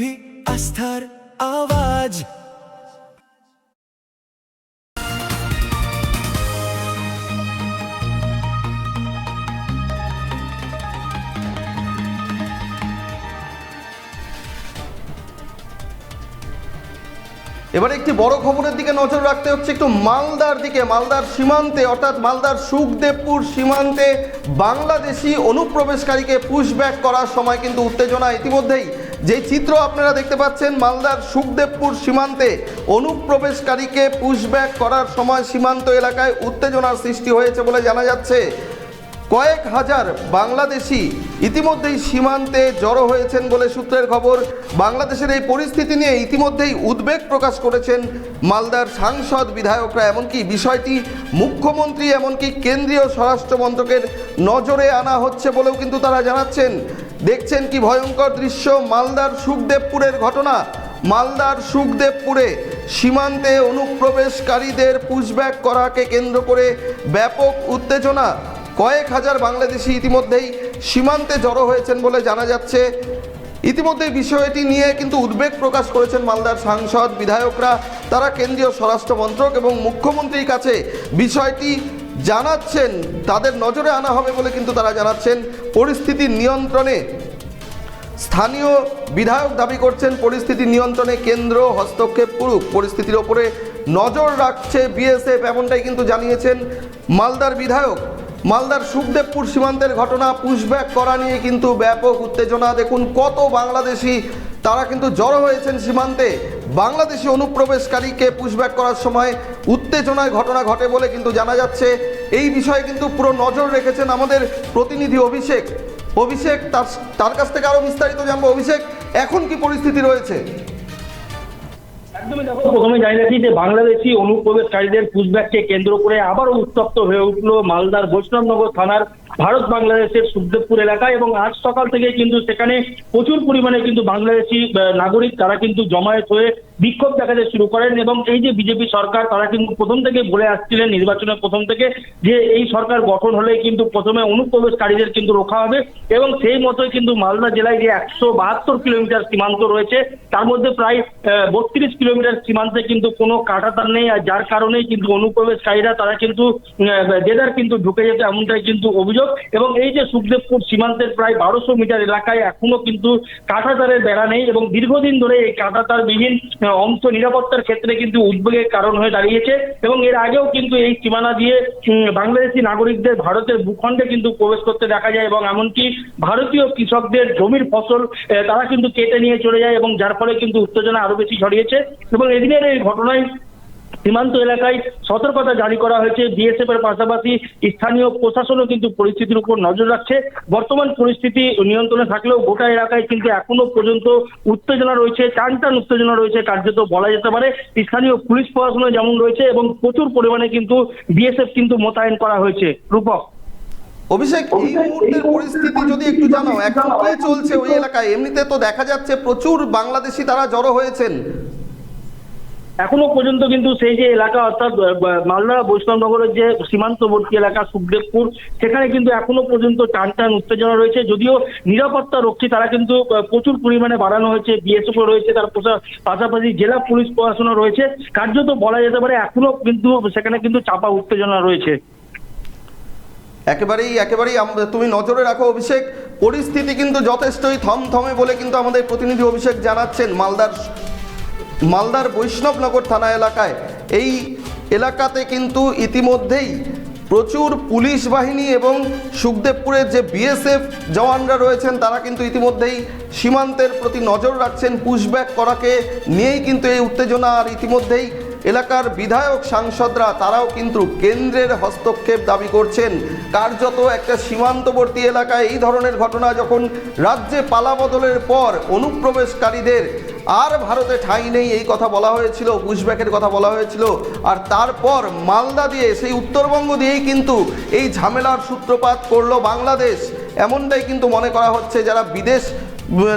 TV আস্থার আওয়াজ। এবারে একটি বড় খবরের দিকে নজর রাখতে হচ্ছে একটু মালদার দিকে। মালদার সীমান্তে অর্থাৎ মালদার সুখদেবপুর সীমান্তে বাংলাদেশি অনুপ্রবেশকারীকে পুশব্যাক করার সময় কিন্তু উত্তেজনা ইতিমধ্যেই যে চিত্র আপনারা দেখতে পাচ্ছেন, মালদার সুখদেবপুর সীমান্তে অনুপ্রবেশকারীকে পুশব্যাক করার সময় সীমান্ত এলাকায় উত্তেজনার সৃষ্টি হয়েছে বলে জানা যাচ্ছে। কয়েক হাজার বাংলাদেশি ইতিমধ্যেই সীমান্তে জড়ো হয়েছেন বলে সূত্রের খবর। বাংলাদেশের এই পরিস্থিতি নিয়ে ইতিমধ্যেই উদ্বেগ প্রকাশ করেছেন মালদার সাংসদ, বিধায়করা। এমনকি বিষয়টি মুখ্যমন্ত্রী এমনকি কেন্দ্রীয় স্বরাষ্ট্র মন্ত্রকের নজরে আনা হচ্ছে বলেও কিন্তু তারা জানাচ্ছেন। দেখছেন কি ভয়ঙ্কর দৃশ্য, মালদার সুখদেবপুরের ঘটনা। মালদার সুখদেবপুরে সীমান্তে অনুপ্রবেশকারীদের পুশব্যাক করাকে কেন্দ্র করে ব্যাপক উত্তেজনা। কয়েক হাজার বাংলাদেশি ইতিমধ্যেই সীমান্তে জড়ো হয়েছেন বলে জানা যাচ্ছে। ইতিমধ্যেই বিষয়টি নিয়ে কিন্তু উদ্বেগ প্রকাশ করেছেন মালদার সাংসদ, বিধায়করা। তারা কেন্দ্রীয় স্বরাষ্ট্র মন্ত্রক এবং মুখ্যমন্ত্রীর কাছে বিষয়টি জানাচ্ছেন, তাদের নজরে আনা হবে বলে কিন্তু তারা জানাচ্ছেন। পরিস্থিতি নিয়ন্ত্রণে স্থানীয় বিধায়ক দাবি করছেন পরিস্থিতি নিয়ন্ত্রণে কেন্দ্র হস্তক্ষেপ করুক, পরিস্থিতির ওপরে নজর রাখছে বিএসএফ, এমনটাই কিন্তু জানিয়েছেন মালদার বিধায়ক। মালদার সুখদেবপুর সীমান্তের ঘটনা, পুশব্যাক করা নিয়ে কিন্তু ব্যাপক উত্তেজনা। দেখুন কত বাংলাদেশি তারা কিন্তু জড়ো হয়েছেন সীমান্তে। বাংলাদেশি অনুপ্রবেশকারীকে পুশব্যাক করার সময় উত্তেজনায় ঘটনা ঘটে বলে কিন্তু জানা যাচ্ছে। এই বিষয়ে কিন্তু পুরো নজর রেখেছেন আমাদের প্রতিনিধি অভিষেক। অভিষেক, তার কাছ থেকে আরো বিস্তারিত জানবো। অভিষেক, এখন কি পরিস্থিতি রয়েছে? একদমই দেখো, প্রথমে জানিয়ে রাখি যে বাংলাদেশি অনুপ্রবেশকারীদের পুশব্যাককে কেন্দ্র করে আবারও উত্তপ্ত হয়ে উঠল মালদার বৈষ্ণবনগর থানার ভারত বাংলাদেশের সুখদেবপুর এলাকায়। এবং আজ সকাল থেকে কিন্তু সেখানে প্রচুর পরিমাণে কিন্তু বাংলাদেশি নাগরিক তারা কিন্তু জমায়েত হয়ে বিক্ষোভ দেখাতে শুরু করেন। এবং এই যে বিজেপি সরকার, তারা কিন্তু প্রথম থেকে বলে আসছিলেন নির্বাচনের প্রথম থেকে যে এই সরকার গঠন হলে কিন্তু প্রথমে অনুপ্রবেশকারীদের কিন্তু রোখা হবে। এবং সেই মতোই কিন্তু মালদা জেলায় যে 172 কিলোমিটার সীমান্ত রয়েছে, তার মধ্যে প্রায় 32 কিলোমিটার সীমান্তে কিন্তু কোনো কাঁটাতার নেই। আর যার কারণেই কিন্তু অনুপ্রবেশকারীরা তারা কিন্তু জেদার কিন্তু ঢুকে যেতে, এমনটাই কিন্তু অভিযোগ। এবং এই যে সুখদেবপুর সীমান্তের প্রায় 1200 মিটার এলাকায় এখনো কিন্তু কাঁটাতারের বেড়া নেই এবং দীর্ঘদিন ধরে এই কাঁটাতারবিহীন অংশ নিরাপত্তার ক্ষেত্রে কিন্তু উদ্বেগের কারণ হয়ে দাঁড়িয়েছে। এবং এর আগেও কিন্তু এই সীমানা দিয়ে বাংলাদেশি নাগরিকদের ভারতের ভূখণ্ডে কিন্তু প্রবেশ করতে দেখা যায় এবং এমনকি ভারতীয় কৃষকদের জমির ফসল তারা কিন্তু কেটে নিয়ে চলে যায় এবং যার ফলে কিন্তু উত্তেজনা আরো বেশি ছড়িয়েছে। এবং এদিনের এই ঘটনায় সীমান্ত এলাকায় সতর্কতা জারি করা হয়েছে। বিএসএফ এর পাশাপাশি স্থানীয় প্রশাসনও কিন্তু পরিস্থিতির উপর নজর রাখছে। বর্তমান পরিস্থিতি নিয়ন্ত্রণে থাকলেও গোটা এলাকায় কিন্তু এখনো পর্যন্ত উত্তেজনা রয়েছে, টান উত্তেজনা রয়েছে কার্যত বলা যেতে পারে। স্থানীয় পুলিশ প্রশাসন যেমন রয়েছে এবং প্রচুর পরিমাণে কিন্তু বিএসএফ কিন্তু মোতায়েন করা হয়েছে। রূপক, অভিষেক, এই মুহূর্তের পরিস্থিতি যদি একটু জানাও, এখন কি চলছে ওই এলাকায়? এমনিতে তো দেখা যাচ্ছে প্রচুর বাংলাদেশি তারা জড়ো হয়েছেন। এখনো পর্যন্ত কিন্তু সেই যে এলাকা অর্থাৎ মালদা বৈষ্ণবনগরের যে সীমান্তবর্তী এলাকা সুখদেবপুর, সেখানে কিন্তু এখনো পর্যন্ত টান উত্তেজনা রয়েছে। যদিও নিরাপত্তা রক্ষী তারা কিন্তু প্রচুর পরিমাণে বাড়ানো হয়েছে, বিএসএফ রয়েছে, তার পাশাপাশি জেলা পুলিশ প্রশাসনও রয়েছে। কার্যত বলা যেতে পারে এখনো কিন্তু সেখানে কিন্তু চাপা উত্তেজনা রয়েছে। একেবারেই তুমি নজরে রাখো অভিষেক। পরিস্থিতি কিন্তু যথেষ্টই থমথমে বলে কিন্তু আমাদের প্রতিনিধি অভিষেক জানাচ্ছেন। মালদার বৈষ্ণবনগর থানা এলাকায়, এই এলাকাতে কিন্তু ইতিমধ্যেই প্রচুর পুলিশ বাহিনী এবং সুখদেবপুরের যে বিএসএফ জওয়ানরা রয়েছেন তারা কিন্তু ইতিমধ্যেই সীমান্তের প্রতি নজর রাখছেন। পুশব্যাক করাকে নিয়েই কিন্তু এই উত্তেজনা। আর ইতিমধ্যেই এলাকার বিধায়ক, সাংসদরা তারাও কিন্তু কেন্দ্রের হস্তক্ষেপ দাবি করছেন। কার্যত একটা সীমান্তবর্তী এলাকায় এই ধরনের ঘটনা, যখন রাজ্যে পালাবদলের পর অনুপ্রবেশকারীদের আর ভারতে ঠাঁই নেই এই কথা বলা হয়েছিল, পুশব্যাকের কথা বলা হয়েছিল। আর তারপর মালদা দিয়ে, সেই উত্তরবঙ্গ দিয়েই কিন্তু এই ঝামেলার সূত্রপাত করলো বাংলাদেশ, এমনটাই কিন্তু মনে করা হচ্ছে। যারা বিদেশ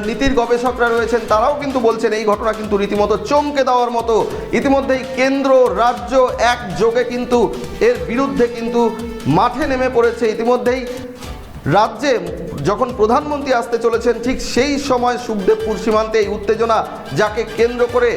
নীতির গবেষকরা রয়েছেন তারাও কিন্তু বলছেন এই ঘটনা কিন্তু রীতিমতো চমকে দেওয়ার মতো। ইতিমধ্যেই কেন্দ্র রাজ্য একযোগে কিন্তু এর বিরুদ্ধে কিন্তু মাঠে নেমে পড়েছে। ইতিমধ্যেই রাজ্যে যখন প্রধানমন্ত্রী আসতে চলেছেন ঠিক সেই সময় সুখদেবপুর সীমান্তে এই উত্তেজনা, যাকে কেন্দ্র করে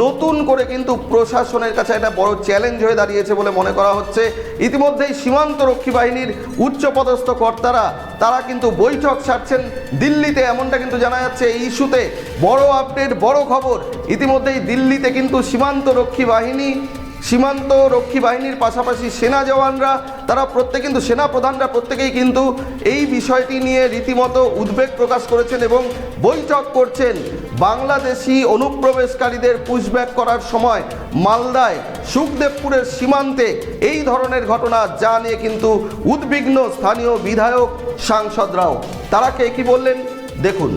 নতুন করে কিন্তু প্রশাসনের কাছে একটা বড় চ্যালেঞ্জ হয়ে দাঁড়িয়েছে বলে মনে করা হচ্ছে। ইতিমধ্যেই সীমান্ত রক্ষী বাহিনীর উচ্চপদস্থ কর্তারা তারা কিন্তু বৈঠক সারছেন দিল্লিতে, এমনটা কিন্তু জানা যাচ্ছে। এই ইস্যুতে বড় আপডেট, বড় খবর, ইতিমধ্যেই দিল্লিতে কিন্তু সীমান্ত রক্ষী বাহিনীর পাশাপাশি সেনা জওয়ানরা, তারা প্রত্যেকে কিন্তু সেনা প্রধানরা প্রত্যেকেই কিন্তু এই বিষয়টি নিয়ে রীতিমতো উদ্বেগ প্রকাশ করেছেন এবং বৈঠক করছেন। বাংলাদেশি অনুপ্রবেশকারীদের পুশব্যাক করার সময় মালদায় সুখদেবপুরের সীমান্তে এই ধরনের ঘটনা, যা নিয়ে কিন্তু উদ্বিগ্ন স্থানীয় বিধায়ক সাংসদরাও। তারা কে কি বললেন দেখুন।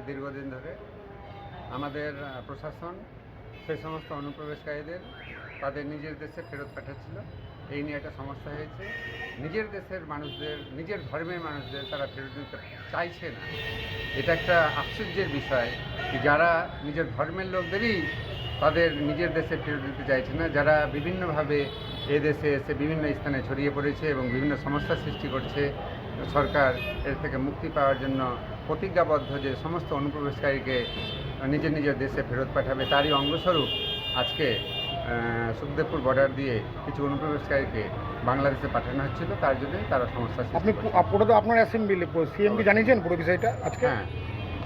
দীর্ঘদিন ধরে আমাদের প্রশাসন সেই সমস্ত অনুপ্রবেশকারীদের তাদের নিজের দেশে ফেরত পাঠাচ্ছিল। এই নিয়ে একটা সমস্যা হয়েছে। নিজের দেশের মানুষদের, নিজের ধর্মের মানুষদের তারা ফেরত দিতে চাইছে না। এটা একটা আশ্চর্যের বিষয় যে যারা নিজের ধর্মের লোকদেরই তাদের নিজের দেশে ফেরত দিতে চাইছে না, যারা বিভিন্নভাবে এ দেশে এসে বিভিন্ন স্থানে ছড়িয়ে পড়েছে এবং বিভিন্ন সমস্যার সৃষ্টি করছে। সরকার এর থেকে মুক্তি পাওয়ার জন্য প্রতিজ্ঞাবদ্ধ যে সমস্ত অনুপ্রবেশকারীকে নিজের নিজের দেশে ফেরত পাঠাবে, তারই অঙ্গস্বরূপ আজকে সুখদেবপুর বর্ডার দিয়ে কিছু অনুপ্রবেশকারীকে বাংলাদেশে পাঠানো হচ্ছিল। তার জন্যই তারা সমস্যা সৃষ্টি করছে। পুরো তো আপনার অ্যাসেম্বলি সিএমকে জানিয়েছেন পুরো বিষয়টা আজকে? হ্যাঁ,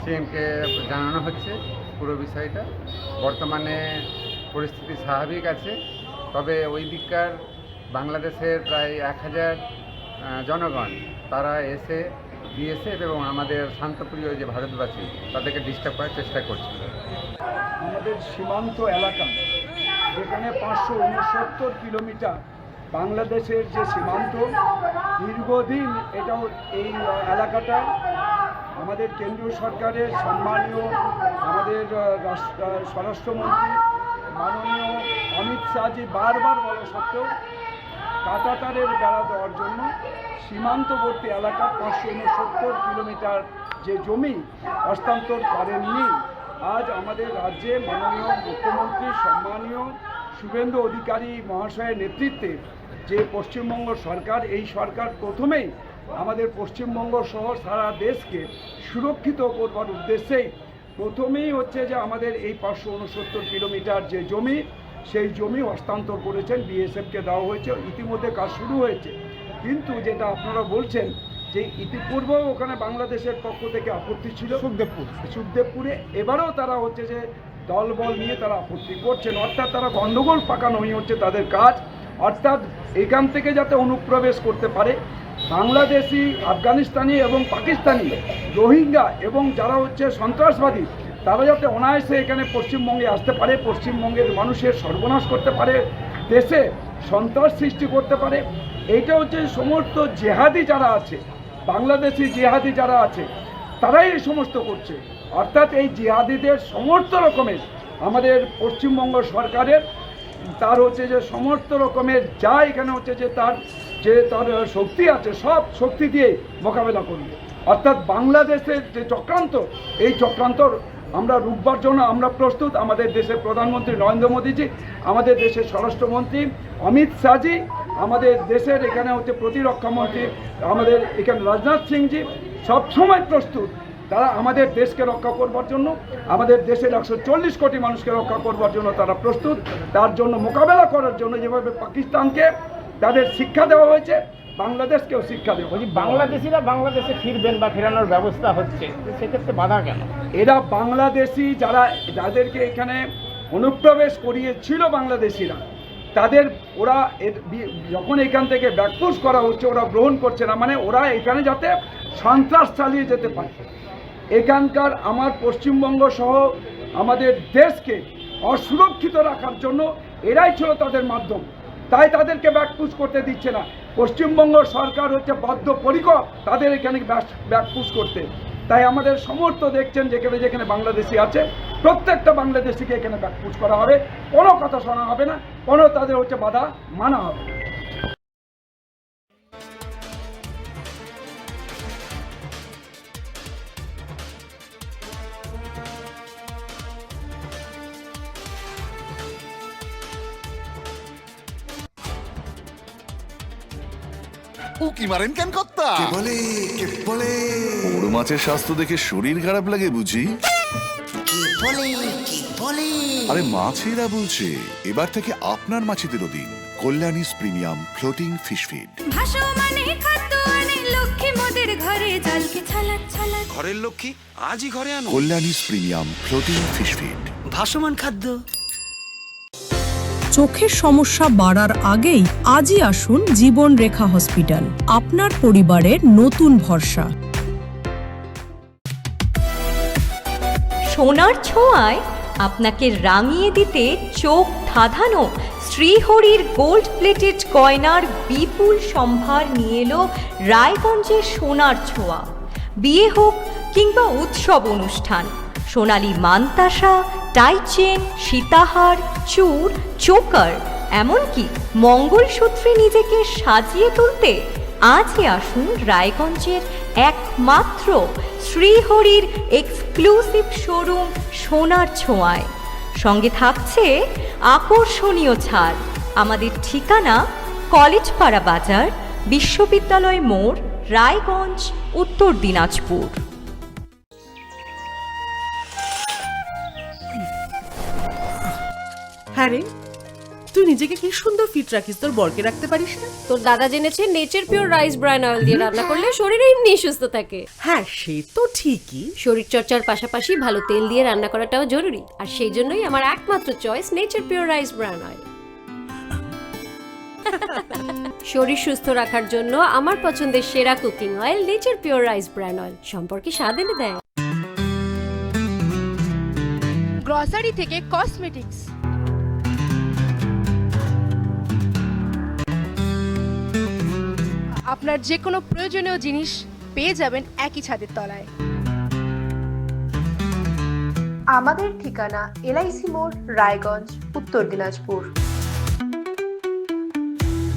সিএমকে জানানো হচ্ছে পুরো বিষয়টা। বর্তমানে পরিস্থিতি স্বাভাবিক আছে, তবে ওই দিককার বাংলাদেশের প্রায় 1000 জনগণ তারা এসে বিএসএফ এবং আমাদের শান্তপ্রিয় যে ভারতবাসী তাদেরকে ডিস্টার্ব করার চেষ্টা করছিল। আমাদের সীমান্ত এলাকা, যেখানে 569 কিলোমিটার বাংলাদেশের যে সীমান্ত, দীর্ঘদিন এটা এই এলাকাটা আমাদের কেন্দ্রীয় সরকারের সম্মানীয় আমাদের স্বরাষ্ট্রমন্ত্রী মাননীয় অমিত শাহজি বারবার বলা সত্ত্বেও কাঁটাতারের বেড়া দেওয়ার জন্য সীমান্তবর্তী এলাকা 569 কিলোমিটার যে জমি হস্তান্তর করেননি। আজ আমাদের রাজ্যে মাননীয় মুখ্যমন্ত্রী সম্মানীয় শুভেন্দু অধিকারী মহাশয়ের নেতৃত্বে যে পশ্চিমবঙ্গ সরকার, এই সরকার প্রথমেই আমাদের পশ্চিমবঙ্গ সহ সারা দেশকে সুরক্ষিত করবার উদ্দেশ্যেই প্রথমেই হচ্ছে যে আমাদের এই 569 কিলোমিটার যে জমি, সেই জমি হস্তান্তর করেছেন, বিএসএফকে দেওয়া হয়েছে। ইতিমধ্যে কাজ শুরু হয়েছে, কিন্তু যেটা আপনারা বলছেন যে ইতিপূর্বেও ওখানে বাংলাদেশের পক্ষ থেকে আপত্তি ছিল সুখদেবপুরে, এবারেও তারা হচ্ছে যে দলবল নিয়ে তারা আপত্তি করছেন, অর্থাৎ তারা গণ্ডগোল পাকানোই হচ্ছে তাদের কাজ। অর্থাৎ এখান থেকে যাতে অনুপ্রবেশ করতে পারে বাংলাদেশি, আফগানিস্তানি এবং পাকিস্তানি, রোহিঙ্গা এবং যারা হচ্ছে সন্ত্রাসবাদী, তারা যাতে অনায়াসে এখানে পশ্চিমবঙ্গে আসতে পারে, পশ্চিমবঙ্গের মানুষের সর্বনাশ করতে পারে, দেশে সন্ত্রাস সৃষ্টি করতে পারে। এইটা হচ্ছে সমস্ত জেহাদি যারা আছে, বাংলাদেশি জেহাদি যারা আছে, তারাই এই সমস্ত করছে। অর্থাৎ এই জিহাদিদের সমস্ত রকমের আমাদের পশ্চিমবঙ্গ সরকারের তার হচ্ছে যে সমস্ত রকমের যা এখানে হচ্ছে যে তার শক্তি আছে, সব শক্তি দিয়ে মোকাবেলা করবে। অর্থাৎ বাংলাদেশের যে চক্রান্ত, এই চক্রান্ত আমরা রুখবার জন্য আমরা প্রস্তুত। আমাদের দেশের প্রধানমন্ত্রী নরেন্দ্র মোদীজি, আমাদের দেশের স্বরাষ্ট্রমন্ত্রী অমিত শাহজি, আমাদের দেশের এখানে হচ্ছে প্রতিরক্ষামন্ত্রী আমাদের এখানে রাজনাথ সিংজি সবসময় প্রস্তুত। তারা আমাদের দেশকে রক্ষা করবার জন্য, আমাদের দেশের 140 কোটি মানুষকে রক্ষা করবার জন্য তারা প্রস্তুত। তার জন্য মোকাবেলা করার জন্য যেভাবে পাকিস্তানকে তাদের শিক্ষা দেওয়া হয়েছে, বাংলাদেশকেও শিক্ষা দেওয়া হয়েছে। বাংলাদেশিরা বাংলাদেশে ফিরবেন বা ফেরানোর ব্যবস্থা হচ্ছে, সেক্ষেত্রে বাধা কেন? এরা বাংলাদেশি যাদেরকে এখানে অনুপ্রবেশ করিয়েছিল বাংলাদেশিরা, তাদের ওরা যখন এখান থেকে ব্যাকপুশ করা হচ্ছে ওরা গ্রহণ করছে না, মানে ওরা এখানে যাতে সন্ত্রাস চালিয়ে যেতে পারে। এখানকার আমার পশ্চিমবঙ্গ সহ আমাদের দেশকে অসুরক্ষিত রাখার জন্য এরাই ছিল তাদের মাধ্যম, তাই তাদেরকে ব্যাকপুশ করতে দিচ্ছে না। পশ্চিমবঙ্গ সরকার হচ্ছে বদ্ধপরিকর তাদের এখানে ব্যাকপুশ করতে। তাই আমাদের সমস্ত দেখছেন যেখানে যেখানে বাংলাদেশি আছে প্রত্যেকটা বাংলাদেশিকে এখানে ব্যাকপুশ করা হবে, কোনো কথা শোনা হবে না, কোনো তাদের হচ্ছে বাধা মানা হবে। উকি মারেন কেন কর্তা? কে বলে বড় মাছের স্বাস্থ্য দেখে শরীর খারাপ লাগে বুঝি? কে বলে আরে মাছেরা বলছে, এবার থেকে আপনার মাছেদেরও দিন কল্যাণীস প্রিমিয়াম ফ্লোটিং ফিশ ফিড। ভাসমানে খাদ্য আনে লক্ষ্মী মোদের ঘরে জলকে ছালাক ছালাক। ঘরের লক্ষ্মী আজই ঘরে আনো কল্যাণীস প্রিমিয়াম ফ্লোটিং ফিশ ফিড। ভাসমান খাদ্য। চোখের সমস্যা বাড়ার আগেই আজই আসুন জীবন রেখা হসপিটাল, আপনার পরিবারের নতুন ভরসা। সোনার ছোঁয়ায় আপনাকে রাঙিয়ে দিতে চোখ ধাঁধানো শ্রীহরির গোল্ড প্লেটেড গয়নার বিপুল সম্ভার নিয়ে এলো রায়গঞ্জের সোনার ছোঁয়া। বিয়ে হোক কিংবা উৎসব অনুষ্ঠান, সোনালী মানতাসা, টাইচেন, সীতাহার, চূড়, চোকার, এমনকি মঙ্গলসূত্রে নিজেকে সাজিয়ে তুলতে আজই আসুন রায়গঞ্জের একমাত্র শ্রীহরির এক্সক্লুসিভ শোরুম সোনার ছোঁয়ায়। সঙ্গে থাকছে আকর্ষণীয় ছাড়। আমাদের ঠিকানা কলেজপাড়া বাজার, বিশ্ববিদ্যালয় মোড়, রায়গঞ্জ, উত্তর দিনাজপুর। হ্যাঁ রে, তুই নিজেকে কি সুন্দর ফিট রাখিস, তোর বরকে রাখতে পারিস না? তোর দাদা জেনেছে nature pure rice bran oil দিয়ে রান্না করলে শরীর এমনি সুস্থ থাকে। হ্যাঁ সে তো ঠিকই, শরীর চর্চার পাশাপাশি ভালো তেল দিয়ে রান্না করাটাও জরুরি, আর সেই জন্যই আমার একমাত্র choice nature pure rice bran oil. শরীর সুস্থ রাখার জন্য আমার পছন্দের সেরা cooking oil nature pure rice bran oil, সম্পর্কে স্বাদ এনে দেয়। গ্রসারি থেকে কসমেটিক্স, আপনার যে কোনো প্রয়োজনীয় জিনিস পেয়ে যাবেন একই ছাদের তলায়। আমাদের ঠিকানা এলআইসি মোড়, রায়গঞ্জ, উত্তর দিনাজপুর।